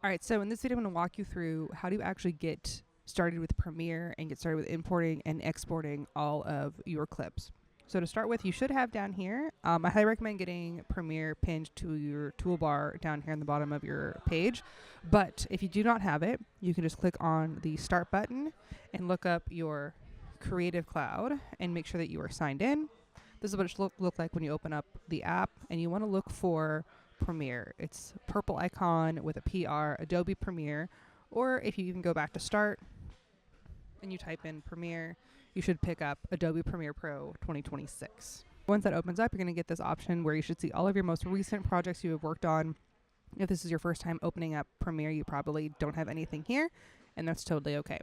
All right, so in this video, I'm going to walk you through how to actually get started with Premiere and get started with importing and exporting all of your clips. So to start with, you should have down here, I highly recommend getting Premiere pinned to your toolbar down here on the bottom of your page. But if you do not have it, you can just click on the Start button and look up your Creative Cloud and make sure that you are signed in. This is what it should look like when you open up the app, and you want to look for Premiere. It's purple icon with a PR, Adobe Premiere, or if you even go back to Start and you type in Premiere, you should pick up Adobe Premiere Pro 2026. Once that opens up, you're going to get this option where you should see all of your most recent projects you have worked on. If this is your first time opening up Premiere, you probably don't have anything here, and that's totally okay.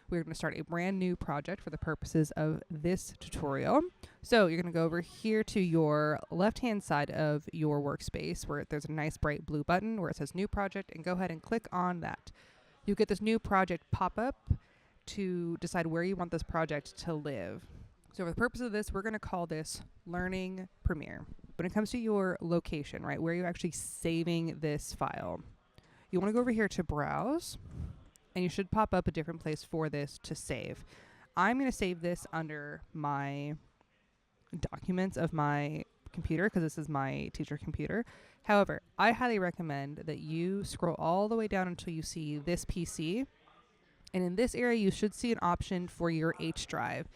We're going to start a brand new project for the purposes of this tutorial. So you're going to go over here to your left-hand side of your workspace where there's a nice bright blue button where it says New Project, and go ahead and click on that. You get this New Project pop-up to decide where you want this project to live. So for the purpose of this, we're going to call this Learning Premiere. When it comes to your location, right, where you're actually saving this file, you want to go over here to Browse, and you should pop up a different place for this to save. I'm going to save this under my documents of my computer because this is my teacher computer. However, I highly recommend that you scroll all the way down until you see this PC. And in this area, you should see an option for your H drive.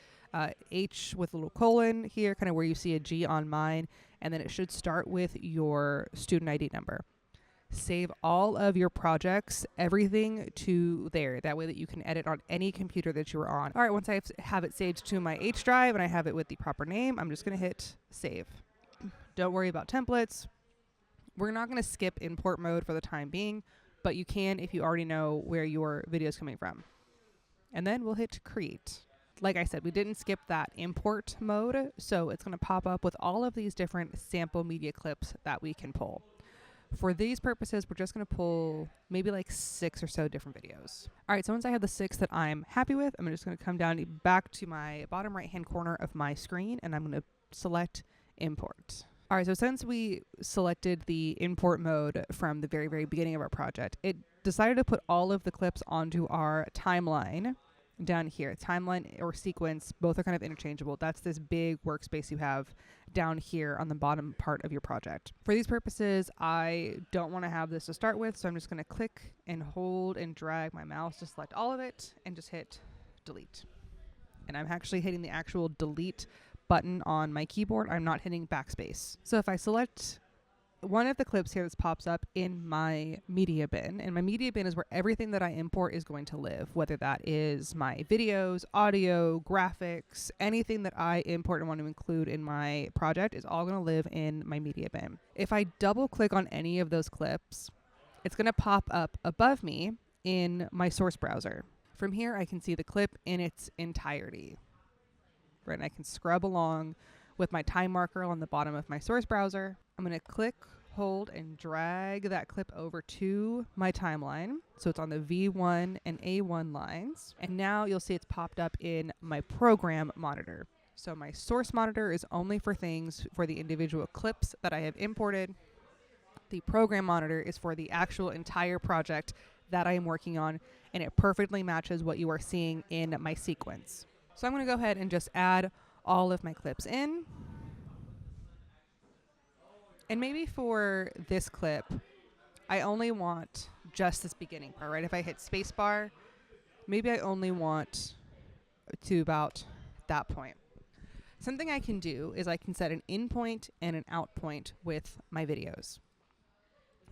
H with a little colon here, kind of where you see a G on mine. And then it should start with your student ID number. Save all of your projects, everything to there. That way that you can edit on any computer that you are on. All right, once I have it saved to my H drive and I have it with the proper name, I'm just going to hit save. Don't worry about templates. We're not going to skip import mode for the time being, but you can if you already know where your video is coming from. And then we'll hit create. Like I said, we didn't skip that import mode, so it's going to pop up with all of these different sample media clips that we can pull. For these purposes, we're just going to pull maybe like 6 or so different videos. All right, so once I have the 6 that I'm happy with, I'm just going to come down back to my bottom right-hand corner of my screen, and I'm going to select import. All right, so since we selected the import mode from the very, very beginning of our project, it decided to put all of the clips onto our timeline down here. Timeline or sequence, both are kind of interchangeable. That's this big workspace you have down here on the bottom part of your project. For these purposes, I don't want to have this to start with, so I'm just going to click and hold and drag my mouse to select all of it and just hit delete. And I'm actually hitting the actual delete button on my keyboard. I'm not hitting backspace. So if I select one of the clips here that pops up in my media bin, and my media bin is where everything that I import is going to live, whether that is my videos, audio, graphics, anything that I import and want to include in my project is all going to live in my media bin. If I double click on any of those clips, it's going to pop up above me in my source browser. From here, I can see the clip in its entirety. Right, and I can scrub along with my time marker on the bottom of my source browser. I'm going to click, hold, and drag that clip over to my timeline. So it's on the V1 and A1 lines. And now you'll see it's popped up in my program monitor. So my source monitor is only for things for the individual clips that I have imported. The program monitor is for the actual entire project that I am working on, and it perfectly matches what you are seeing in my sequence. So I'm going to go ahead and just add all of my clips in. And maybe for this clip, I only want just this beginning part, right? If I hit spacebar, maybe I only want to about that point. Something I can do is I can set an in point and an out point with my videos.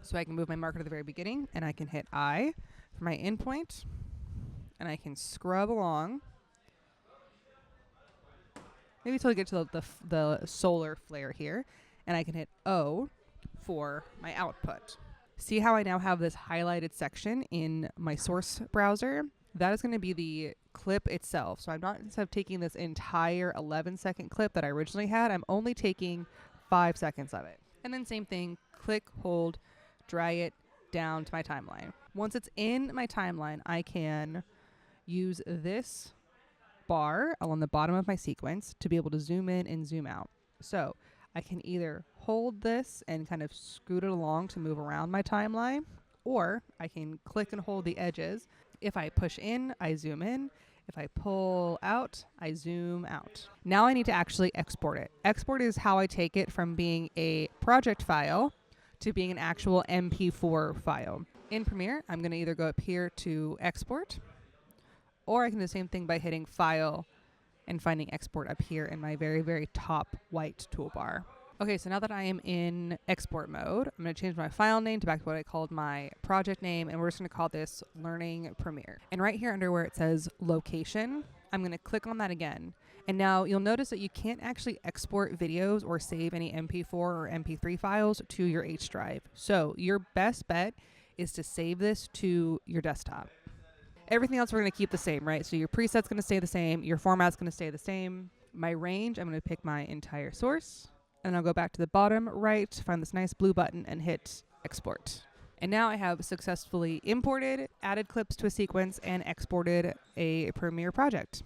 So I can move my marker to the very beginning, and I can hit I for my in point, and I can scrub along maybe until I get to the solar flare here, and I can hit O for my output. See how I now have this highlighted section in my source browser? That is going to be the clip itself. So I'm not, instead of taking this entire 11-second clip that I originally had, I'm only taking 5 seconds of it. And then same thing, click, hold, drag it down to my timeline. Once it's in my timeline, I can use this bar along the bottom of my sequence to be able to zoom in and zoom out. So I can either hold this and kind of scoot it along to move around my timeline, or I can click and hold the edges. If I push in, I zoom in. If I pull out, I zoom out. Now I need to actually export it. Export is how I take it from being a project file to being an actual MP4 file. In Premiere, I'm going to either go up here to export, or I can do the same thing by hitting File and finding Export up here in my very, very top white toolbar. Okay, so now that I am in export mode, I'm going to change my file name to back to what I called my project name, and we're just going to call this Learning Premiere. And right here under where it says Location, I'm going to click on that again. And now you'll notice that you can't actually export videos or save any MP4 or MP3 files to your H drive. So your best bet is to save this to your desktop. Everything else we're going to keep the same, right? So your preset's going to stay the same. Your format's going to stay the same. My range, I'm going to pick my entire source. And I'll go back to the bottom right, find this nice blue button, and hit export. And now I have successfully imported, added clips to a sequence, and exported a Premiere project.